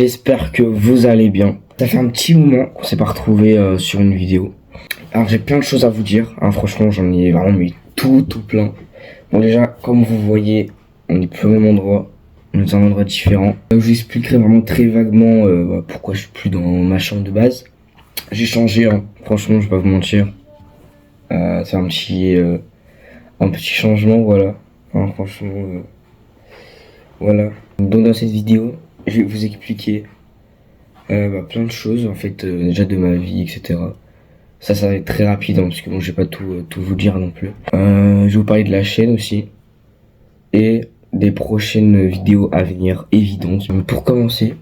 J'espère que vous allez bien. Ça fait un petit moment qu'on s'est pas retrouvé sur une vidéo. Alors j'ai plein de choses à vous dire, hein, franchement j'en ai vraiment mis tout plein. Bon déjà, comme vous voyez, on n'est plus au même endroit, on est dans un endroit différent. Je vous expliquerai vraiment très vaguement pourquoi je suis plus dans ma chambre de base. J'ai changé, hein, franchement je vais pas vous mentir. C'est un petit changement, voilà. Hein, franchement, voilà. Donc dans cette vidéo, je vais vous expliquer plein de choses en fait, déjà de ma vie, etc. Ça va être très rapide, hein, parce que bon, je vais pas tout vous dire non plus. Je vais vous parler de la chaîne aussi et des prochaines vidéos à venir évidentes. Mais pour commencer,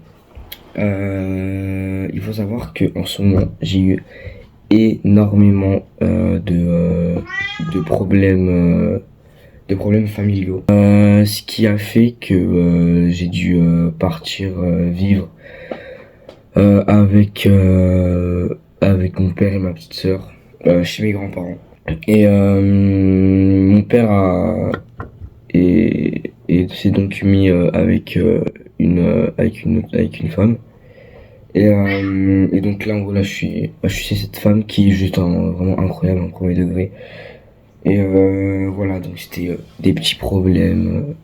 il faut savoir que en ce moment j'ai eu énormément de problèmes familiaux, ce qui a fait que j'ai dû partir vivre avec mon père et ma petite sœur chez mes grands-parents. Et mon père s'est donc mis avec une femme. Et donc là, en gros, là, je suis chez cette femme qui est juste vraiment incroyable, en premier degré. Et voilà, donc c'était des petits problèmes,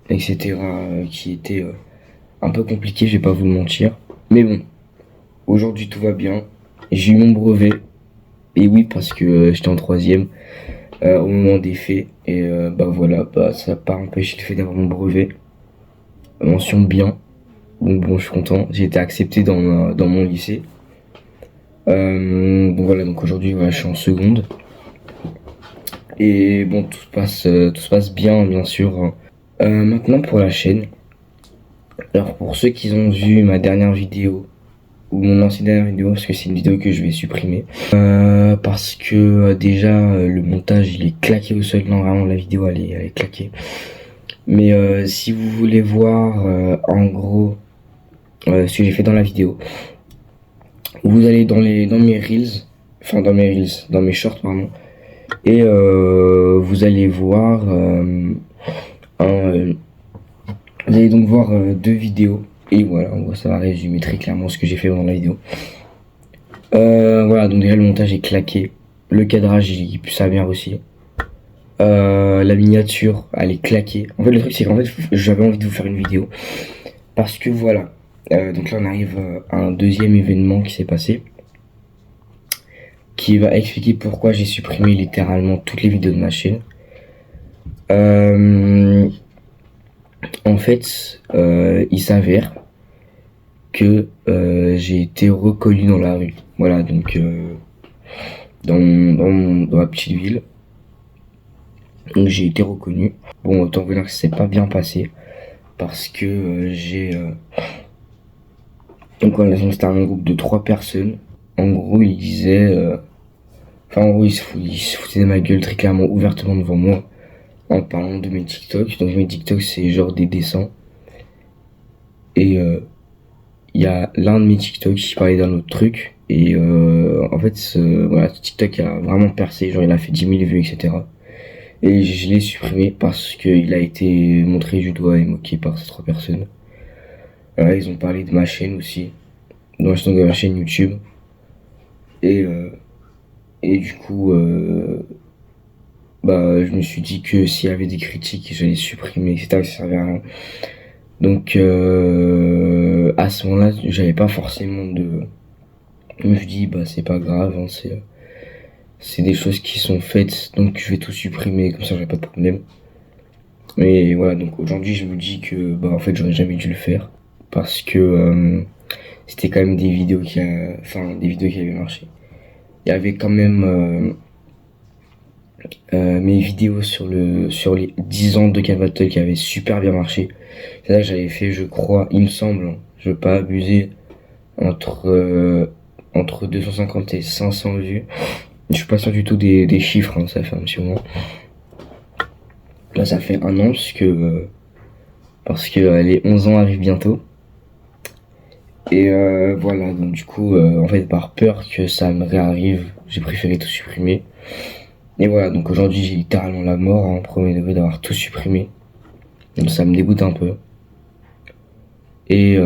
etc., qui étaient un peu compliqués, je vais pas vous le mentir. Mais bon, aujourd'hui tout va bien. J'ai eu mon brevet. Et oui, parce que j'étais en troisième au moment des faits. Et voilà, ça n'a pas empêché le fait d'avoir mon brevet. Mention bien. Donc bon, je suis content. J'ai été accepté dans mon lycée. Donc voilà, donc aujourd'hui, voilà, je suis en seconde. Et bon, tout se passe bien sûr. Maintenant pour la chaîne. Alors pour ceux qui ont vu ma dernière vidéo, ou mon ancienne dernière vidéo, parce que c'est une vidéo que je vais supprimer, parce que déjà le montage il est claqué au sol. Non, vraiment la vidéo elle est claquée. Mais si vous voulez voir en gros ce que j'ai fait dans la vidéo, vous allez dans mes reels, dans mes shorts pardon, et vous allez voir vous allez donc voir deux vidéos. Et voilà, en gros, ça va résumer très clairement ce que j'ai fait dans la vidéo. Voilà, donc déjà le montage est claqué. Le cadrage, ça a bien réussi. La miniature, elle est claquée. En fait, le truc, c'est qu'en fait, j'avais envie de vous faire une vidéo. Parce que voilà. Donc là, on arrive à un deuxième événement qui s'est passé. Qui va expliquer pourquoi j'ai supprimé littéralement toutes les vidéos de ma chaîne. En fait, il s'avère que j'ai été reconnu dans la rue. Voilà, donc dans ma petite ville. Donc j'ai été reconnu. Bon, autant vous dire que c'est pas bien passé. Parce que donc voilà, c'était un groupe de 3 personnes. En gros, ils disaient... en gros, ils se foutaient de ma gueule très clairement, ouvertement devant moi. En parlant de mes TikTok. Donc mes TikTok, c'est genre des dessins. Et il y a l'un de mes TikTok qui parlait d'un autre truc. Et en fait, voilà, ce TikTok a vraiment percé. Genre, il a fait 10 000 vues, etc. Et je l'ai supprimé parce qu'il a été montré du doigt et moqué par ces 3 personnes. Ils ont parlé de ma chaîne aussi. Donc, de ma chaîne YouTube. Et du coup, je me suis dit que s'il y avait des critiques, j'allais supprimer, etc. Ça servait à rien. Donc, à ce moment-là, j'avais pas forcément de... Je me suis dit, c'est pas grave, hein, c'est des choses qui sont faites, donc je vais tout supprimer, comme ça j'aurai pas de problème. Mais voilà, donc aujourd'hui je me dis que en fait j'aurais jamais dû le faire parce que c'était quand même des vidéos qui avaient marché. Il y avait quand même mes vidéos sur les 10 ans de Cavatel qui avaient super bien marché. C'est ça que j'avais fait, je crois, il me semble, hein, je veux pas abuser, entre 250 et 500 vues. Je suis pas sûr du tout des chiffres, hein, ça fait un petit moment. Là, ça fait 1 an, parce que les 11 ans arrivent bientôt. Et voilà, donc du coup, en fait, par peur que ça me réarrive, j'ai préféré tout supprimer. Et voilà, donc aujourd'hui, j'ai littéralement la mort, en premier degré, d'avoir tout supprimé. Donc ça me dégoûte un peu. Et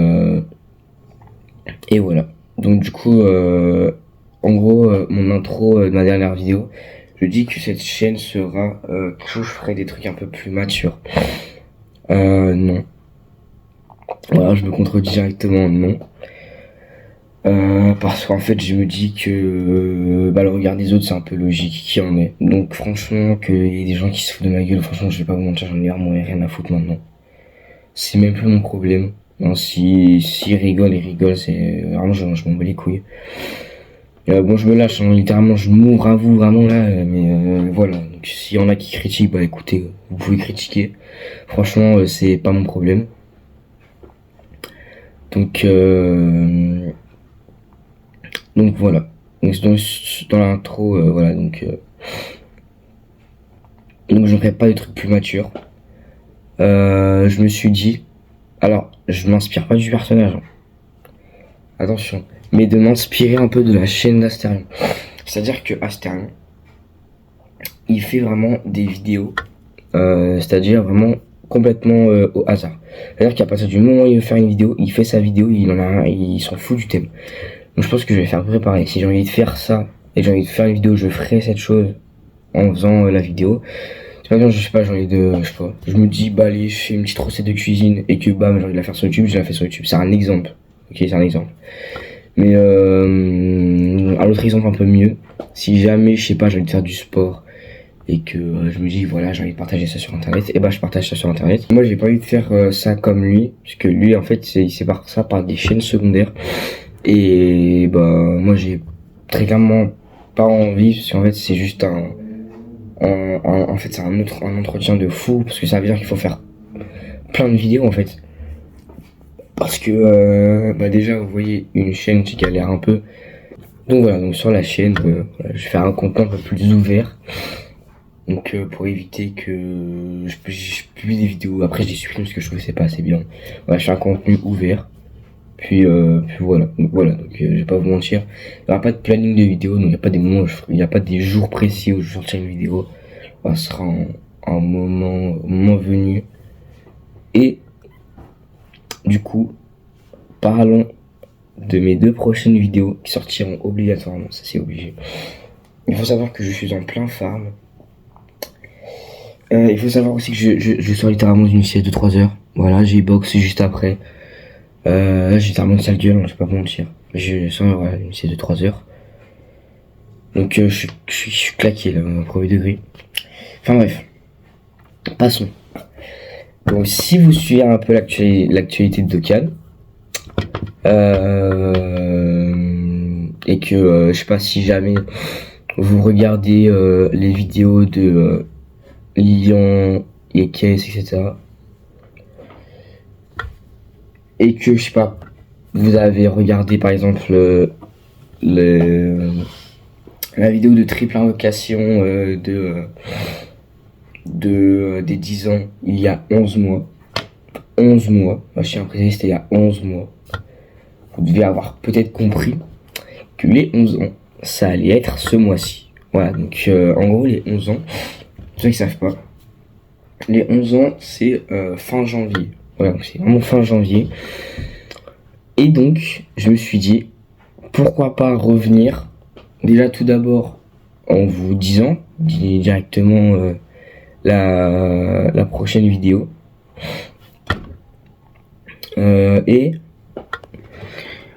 Et voilà. Donc du coup, en gros, mon intro de ma dernière vidéo, je dis que cette chaîne sera quelque chose, je ferai des trucs un peu plus matures. Non. Voilà, je me contredis directement, non. Parce qu'en fait, je me dis que le regard des autres, c'est un peu logique qui en est. Donc franchement, qu'il y ait des gens qui se foutent de ma gueule, franchement, je vais pas vous mentir, j'en ai vraiment rien à foutre maintenant. C'est même plus mon problème. Non, si ils rigolent, ils rigolent, c'est vraiment, je m'en bats les couilles. Bon, je me lâche, hein, littéralement, je m'ouvre à vous, vraiment là, mais voilà. Donc, s'il y en a qui critiquent, bah écoutez, vous pouvez critiquer. Franchement, c'est pas mon problème. Donc, voilà. Donc, dans l'intro, voilà, donc je ne ferai pas des trucs plus matures. Je me suis dit, alors, je m'inspire pas du personnage, hein. Attention, mais de m'inspirer un peu de la chaîne d'Asterion. C'est-à-dire que Asterion, il fait vraiment des vidéos, c'est-à-dire vraiment complètement au hasard. C'est-à-dire qu'à partir du moment où il veut faire une vidéo, il fait sa vidéo, il s'en fout du thème. Donc je pense que je vais faire préparer. Si j'ai envie de faire ça et j'ai envie de faire une vidéo, je ferai cette chose en faisant la vidéo. C'est pas bien, je sais pas, j'ai envie de, je sais pas. Je me dis, bah allez, je fais une petite recette de cuisine et que bam, j'ai envie de la faire sur YouTube, je la fais sur YouTube. C'est un exemple. Ok, c'est un exemple. Mais un autre exemple un peu mieux, si jamais, je sais pas, j'ai envie de faire du sport et que je me dis, voilà, j'ai envie de partager ça sur internet, et bah je partage ça sur internet. Moi, j'ai pas envie de faire ça comme lui, parce que lui, en fait, il sépare ça par des chaînes secondaires. Et bah, moi, j'ai très clairement pas envie, parce qu'en fait, c'est juste en fait, c'est un entretien de fou, parce que ça veut dire qu'il faut faire plein de vidéos, en fait. Parce que bah déjà vous voyez une chaîne qui galère un peu. Donc voilà, donc sur la chaîne, voilà, je vais faire un contenu un peu plus ouvert. Donc pour éviter que je publie des vidéos, après je les supprime parce que je trouve que c'est pas assez bien. Voilà, je fais un contenu ouvert. Puis voilà, donc je vais pas vous mentir, il n'y aura pas de planning de vidéo, donc il n'y a pas des moments, il n'y a pas des jours précis où je sortirai une vidéo. Voilà, ce sera un moment venu. Et du coup, parlons de mes 2 prochaines vidéos qui sortiront obligatoirement, ça c'est obligé. Il faut savoir que je suis en plein farm. Il faut savoir aussi que je sors littéralement d'une sieste de 3 heures. Voilà, j'ai box juste après. Là j'ai littéralement une sale gueule, je vais pas vous mentir. Je sors voilà, une sieste de 3 heures. Donc je suis claqué là, au premier degré. Enfin bref, passons. Donc si vous suivez un peu l'actualité de Dokkan, et que je sais pas si jamais vous regardez les vidéos de Lilian, Ekes, etc. Et que je sais pas, vous avez regardé par exemple la vidéo de triple invocation des 10 ans il y a 11 mois. 11 mois, ma chien précisé c'était il y a 11 mois. Vous devez avoir peut-être compris que les 11 ans, ça allait être ce mois-ci. Voilà, donc en gros les 11 ans, pour ceux qui savent pas, les 11 ans c'est fin janvier. Voilà, donc c'est vraiment fin janvier. Et donc, je me suis dit, pourquoi pas revenir, déjà tout d'abord en vous disant directement la prochaine vidéo. Et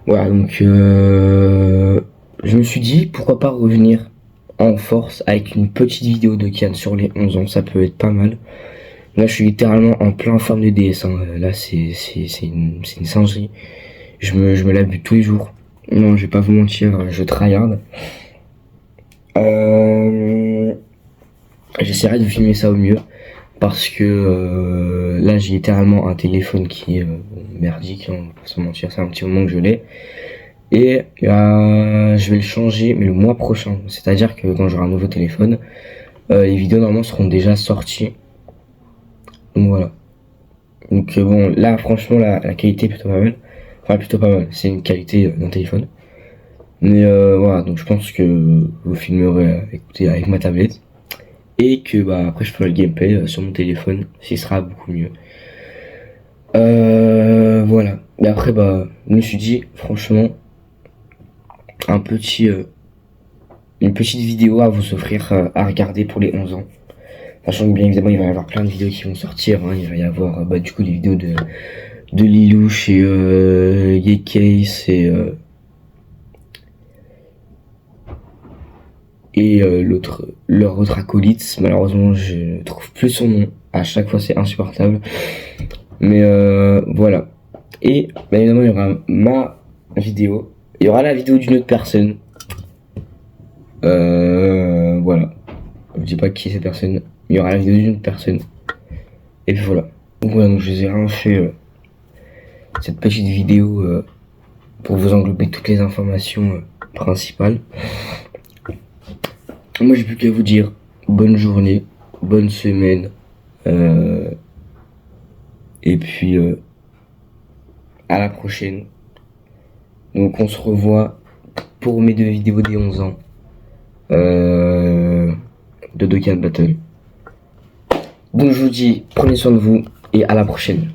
voilà, donc je me suis dit, pourquoi pas revenir en force avec une petite vidéo de Kian sur les 11 ans, ça peut être pas mal. Là, je suis littéralement en plein forme de DS, hein. Là, c'est une singerie. Je me la bute tous les jours. Non, je vais pas vous mentir, je tryhard. J'essaierai de filmer ça au mieux. Parce que là, j'ai littéralement un téléphone qui est merdique, hein, pour se mentir, c'est un petit moment que je l'ai. Et je vais le changer, mais le mois prochain. C'est-à-dire que quand j'aurai un nouveau téléphone, les vidéos normalement seront déjà sorties. Donc voilà. Donc bon, là franchement la qualité est plutôt pas mal. Enfin plutôt pas mal, c'est une qualité d'un téléphone. Mais voilà, donc je pense que vous filmerez écoutez, avec ma tablette. Et que bah après je ferai le gameplay sur mon téléphone, ce sera beaucoup mieux. Voilà. Mais après, bah, je me suis dit, franchement, un petit, une petite vidéo à vous offrir à regarder pour les 11 ans. Sachant que bien évidemment, il va y avoir plein de vidéos qui vont sortir. Hein. Il va y avoir, bah, du coup, des vidéos de Lilouche et Yekes et leur autre acolyte. Malheureusement, je trouve plus son nom. À chaque fois, c'est insupportable. Mais voilà. Et bien évidemment, il y aura ma vidéo. Il y aura la vidéo d'une autre personne. Voilà. Je dis pas qui est cette personne. Mais il y aura la vidéo d'une autre personne. Et puis voilà. Donc voilà, donc je vous ai rien fait cette petite vidéo pour vous englober toutes les informations principales. Moi, j'ai plus qu'à vous dire bonne journée, bonne semaine. Et puis à la prochaine. Donc on se revoit pour mes 2 vidéos des 11 ans de Dokkan Battle. Donc je vous dis, prenez soin de vous et à la prochaine.